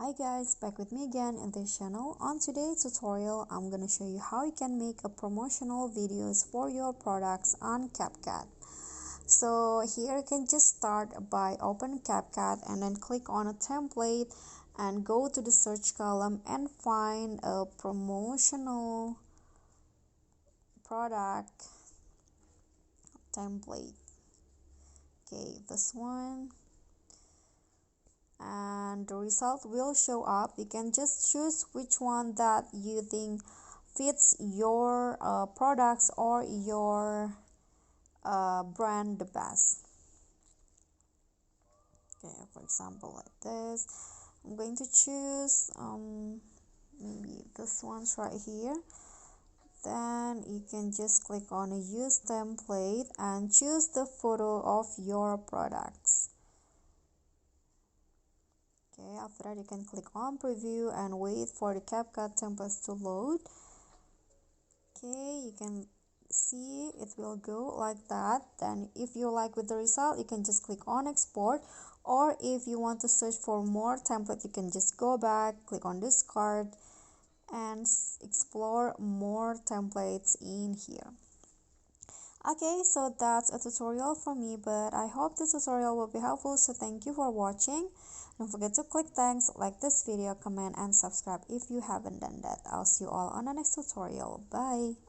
Hi guys, back with me again in this channel. On today's tutorial, I'm gonna show you how you can make a promotional videos for your products on CapCut. So here you can just start by open CapCut and then click on a template and go to the search column and find a promotional product template. Okay, this one. And the result will show up. You can just choose which one that you think fits your products or your brand the best. Okay, for example, like this, I'm going to choose maybe this one's right here. Then you can just click on a use template and choose the photo of your products. Okay, after that you can click on preview and wait for the CapCut templates to load. Okay, you can see it will go like that. Then if you like with the result, you can just click on export, or if you want to search for more template, you can just go back, click on discard and explore more templates in here. Okay, so that's a tutorial for me, but I hope this tutorial will be helpful, so thank you for watching. Don't forget to click thanks, like this video, comment and subscribe if you haven't done that. I'll see you all on the next tutorial. Bye.